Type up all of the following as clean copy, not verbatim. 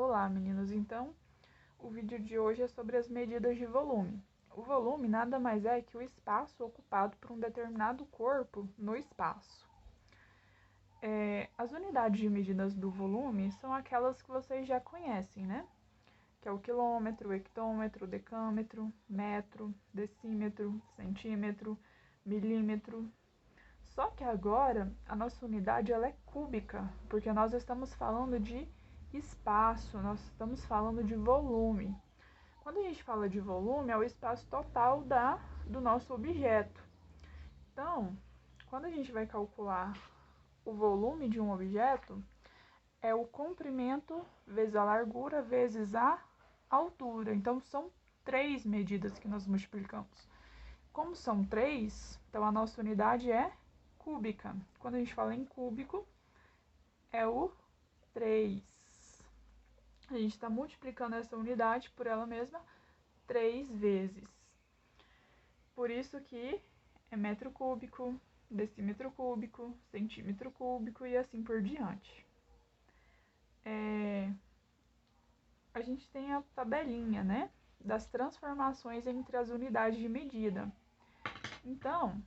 Olá, meninos! Então, o vídeo de hoje é sobre as medidas de volume. O volume nada mais é que o espaço ocupado por um determinado corpo no espaço. As unidades de medidas do volume são aquelas que vocês já conhecem, né? Que é o quilômetro, hectômetro, decâmetro, metro, decímetro, centímetro, milímetro. Só que agora a nossa unidade ela é cúbica, porque nós estamos falando de espaço, nós estamos falando de volume. Quando a gente fala de volume, é o espaço total do nosso objeto. Então, quando a gente vai calcular o volume de um objeto, é o comprimento vezes a largura vezes a altura. Então, são 3 medidas que nós multiplicamos. Como são 3, então a nossa unidade é cúbica. Quando a gente fala em cúbico, é o 3. A gente está multiplicando essa unidade por ela mesma 3 vezes. Por isso que é metro cúbico, decímetro cúbico, centímetro cúbico e assim por diante. A gente tem a tabelinha, né, das transformações entre as unidades de medida. Então,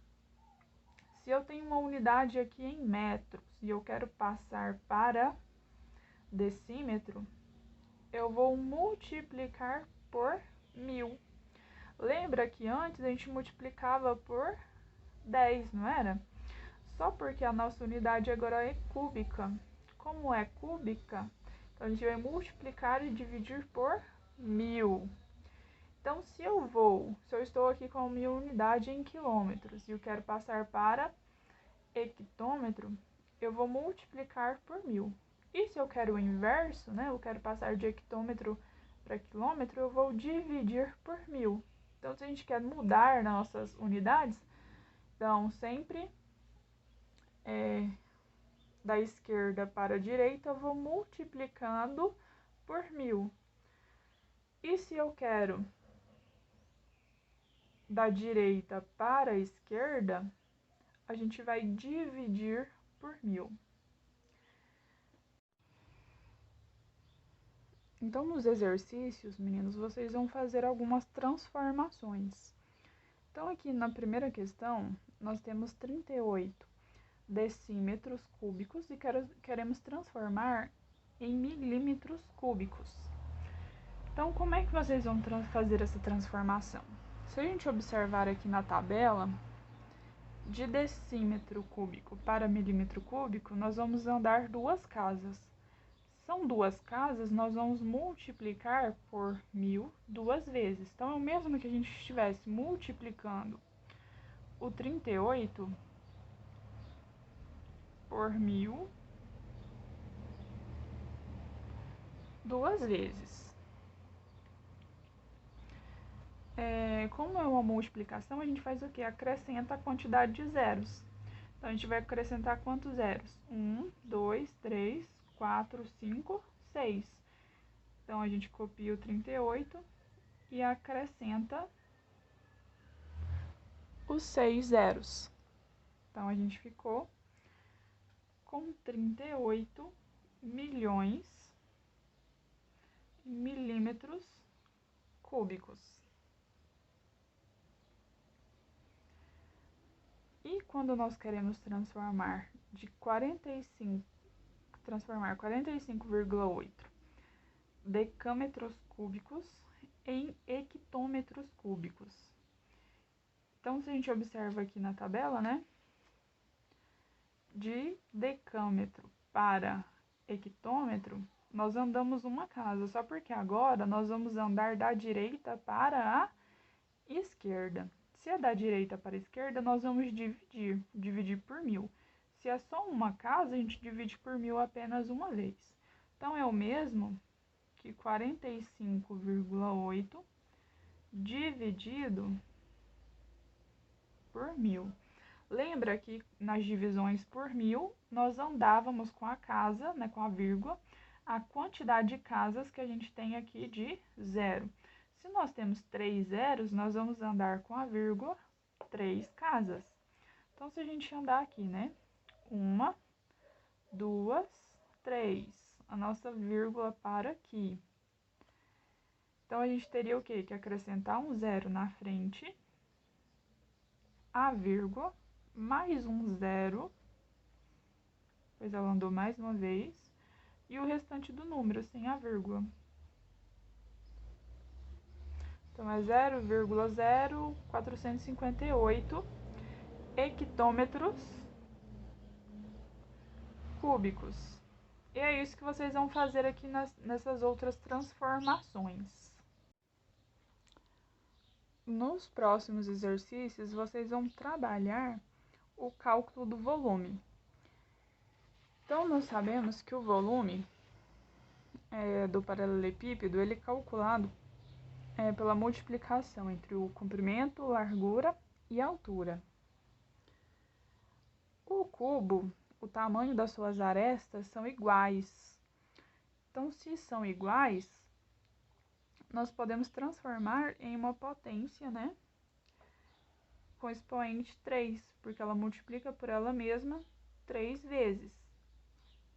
se eu tenho uma unidade aqui em metros e eu quero passar para decímetro, eu vou multiplicar por 1000. Lembra que antes a gente multiplicava por 10, não era? Só porque a nossa unidade agora é cúbica. Como é cúbica, então a gente vai multiplicar e dividir por 1000. Então, se eu estou aqui com 1000 unidades em quilômetros e eu quero passar para hectômetro, eu vou multiplicar por 1000. E se eu quero o inverso, né, eu quero passar de hectômetro para quilômetro, eu vou dividir por 1000. Então, se a gente quer mudar nossas unidades, então sempre da esquerda para a direita, eu vou multiplicando por 1000. E se eu quero da direita para a esquerda, a gente vai dividir por 1000. Então, nos exercícios, meninos, vocês vão fazer algumas transformações. Então, aqui na primeira questão, nós temos 38 decímetros cúbicos e queremos transformar em milímetros cúbicos. Então, como é que vocês vão fazer essa transformação? Se a gente observar aqui na tabela, de decímetro cúbico para milímetro cúbico, nós vamos andar 2 casas. São 2 casas, nós vamos multiplicar por 1000 2 vezes. Então, é o mesmo que a gente estivesse multiplicando o 38 por 1000 2 vezes. Como é uma multiplicação, a gente faz o quê? Acrescenta a quantidade de zeros. Então, a gente vai acrescentar quantos zeros? 1, 2, 3, 4, 5, 6. Então, a gente copia o 38 e acrescenta os 6 zeros. Então, a gente ficou com 38 milhões milímetros cúbicos. E quando nós queremos transformar 45,8 decâmetros cúbicos em hectômetros cúbicos. Então, se a gente observa aqui na tabela, né, de decâmetro para hectômetro, nós andamos uma casa, só porque agora nós vamos andar da direita para a esquerda. Se é da direita para a esquerda, nós vamos dividir por 1000. Se é só uma casa, a gente divide por 1000 apenas uma vez. Então, é o mesmo que 45,8 dividido por 1000. Lembra que nas divisões por 1000, nós andávamos com a casa, né, com a vírgula, a quantidade de casas que a gente tem aqui de 0. Se nós temos 3 zeros, nós vamos andar com a vírgula 3 casas. Então, se a gente andar aqui, né, 1, 2, 3, a nossa vírgula para aqui. Então, a gente teria o quê? Que acrescentar um zero na frente, a vírgula, mais um zero, pois ela andou mais uma vez, e o restante do número, sem a vírgula. Então, é 0,0458 hectômetros cúbicos. E é isso que vocês vão fazer aqui nessas outras transformações. Nos próximos exercícios, vocês vão trabalhar o cálculo do volume. Então, nós sabemos que o volume do paralelepípedo ele é calculado pela multiplicação entre o comprimento, largura e altura. O cubo, o tamanho das suas arestas são iguais. Então, se são iguais, nós podemos transformar em uma potência, né? Com expoente 3, porque ela multiplica por ela mesma 3 vezes.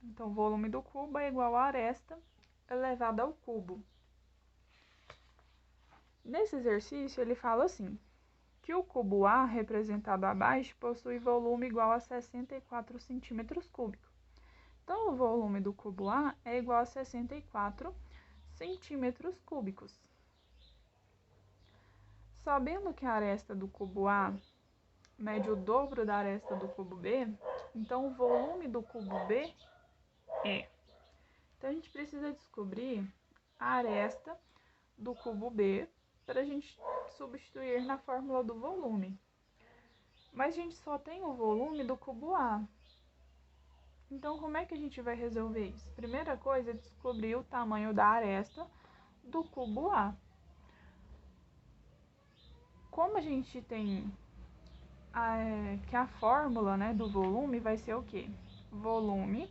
Então, o volume do cubo é igual a aresta elevada ao cubo. Nesse exercício, ele fala assim, que o cubo A, representado abaixo, possui volume igual a 64 centímetros cúbicos. Então, o volume do cubo A é igual a 64 centímetros cúbicos. Sabendo que a aresta do cubo A mede o dobro da aresta do cubo B, então o volume do cubo B é. Então, a gente precisa descobrir a aresta do cubo B para a gente substituir na fórmula do volume. Mas a gente só tem o volume do cubo A. Então, como é que a gente vai resolver isso? Primeira coisa é descobrir o tamanho da aresta do cubo A. Como a gente tem que a fórmula, né, do volume vai ser o quê? Volume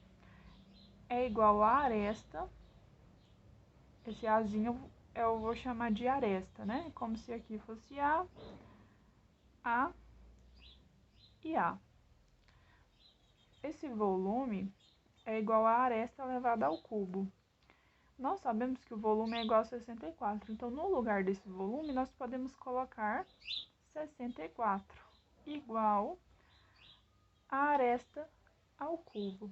é igual a aresta, esse Azinho eu vou chamar de aresta, né? Como se aqui fosse A e A. Esse volume é igual a aresta elevada ao cubo. Nós sabemos que o volume é igual a 64, então no lugar desse volume nós podemos colocar 64 igual a aresta ao cubo.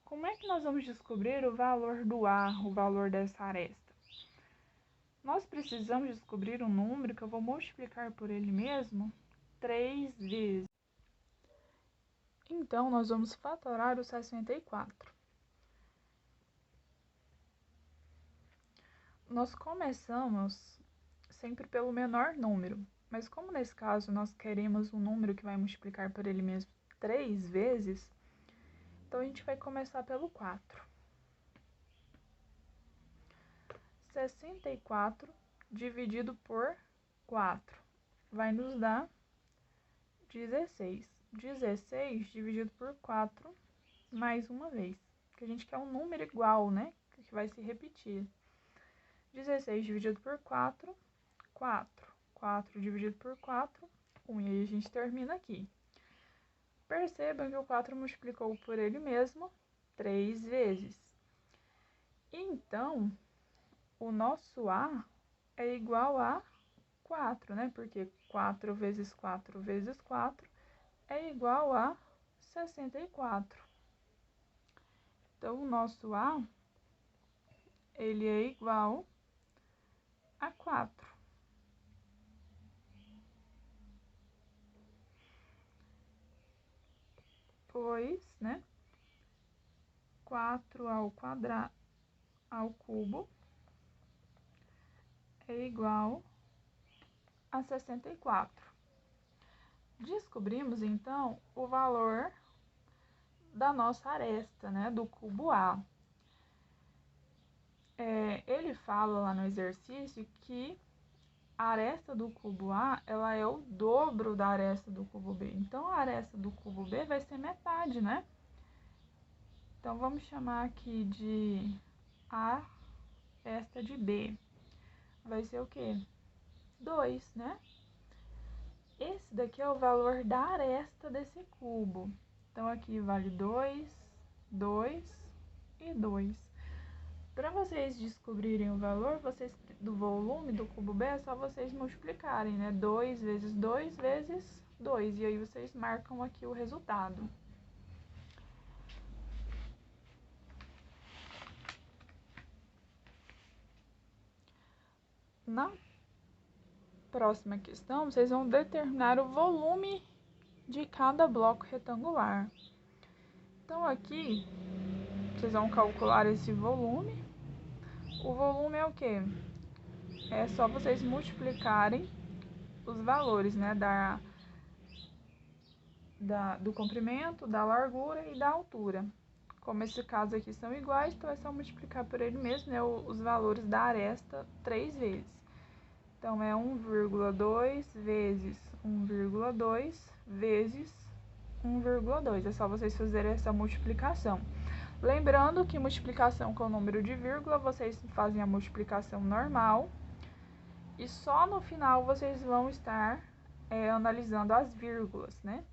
Como é que nós vamos descobrir o valor do A, o valor dessa aresta? Nós precisamos descobrir um número que eu vou multiplicar por ele mesmo 3 vezes. Então, nós vamos fatorar o 64. Nós começamos sempre pelo menor número, mas como nesse caso nós queremos um número que vai multiplicar por ele mesmo 3 vezes, então a gente vai começar pelo 4. 64 dividido por 4 vai nos dar 16. 16 dividido por 4 mais uma vez, que a gente quer um número igual, né? Que vai se repetir. 16 dividido por 4, 4. 4 dividido por 4, 1. E aí a gente termina aqui. Percebam que o 4 multiplicou por ele mesmo 3 vezes. Então, o nosso A é igual a 4, né? Porque 4 vezes 4 vezes 4 é igual a 64. Então, o nosso A, ele é igual a 4. Pois, né? 4 ao quadrado, ao cubo, é igual a 64. Descobrimos, então, o valor da nossa aresta, né? Do cubo A. Ele fala lá no exercício que a aresta do cubo A, ela é o dobro da aresta do cubo B. Então, a aresta do cubo B vai ser metade, né? Então, vamos chamar aqui de A esta de B. Vai ser o quê? 2, né? Esse daqui é o valor da aresta desse cubo. Então, aqui vale 2, 2 e 2. Para vocês descobrirem o valor, do volume do cubo B, é só vocês multiplicarem, né? 2 vezes 2 vezes 2. E aí vocês marcam aqui o resultado. Na próxima questão, vocês vão determinar o volume de cada bloco retangular. Então, aqui, vocês vão calcular esse volume. O volume é o quê? É só vocês multiplicarem os valores, né, do comprimento, da largura e da altura. Como esse caso aqui são iguais, então é só multiplicar por ele mesmo, né, os valores da aresta 3 vezes. Então, é 1,2 vezes 1,2 vezes 1,2. É só vocês fazerem essa multiplicação. Lembrando que multiplicação com o número de vírgula, vocês fazem a multiplicação normal. E só no final vocês vão estar analisando as vírgulas, né?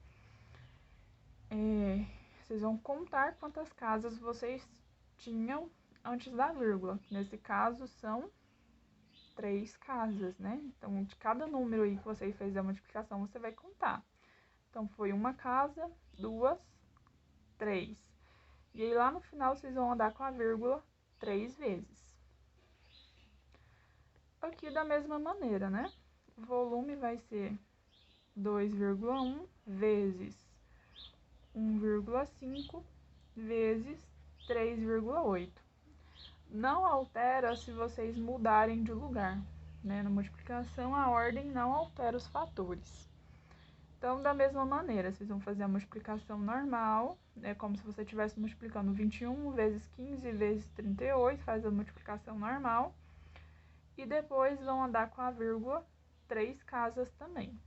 Vocês vão contar quantas casas vocês tinham antes da vírgula. Nesse caso, são 3 casas, né? Então, de cada número aí que você fez a multiplicação, você vai contar. Então, foi uma casa, 2, 3. E aí, lá no final, vocês vão andar com a vírgula 3 vezes. Aqui, da mesma maneira, né? O volume vai ser 2,1 vezes 1,5 vezes 3,8. Não altera se vocês mudarem de lugar, né? Na multiplicação, a ordem não altera os fatores. Então, da mesma maneira, vocês vão fazer a multiplicação normal, é como se você estivesse multiplicando 21 vezes 15 vezes 38, faz a multiplicação normal. E depois vão andar com a vírgula 3 casas também.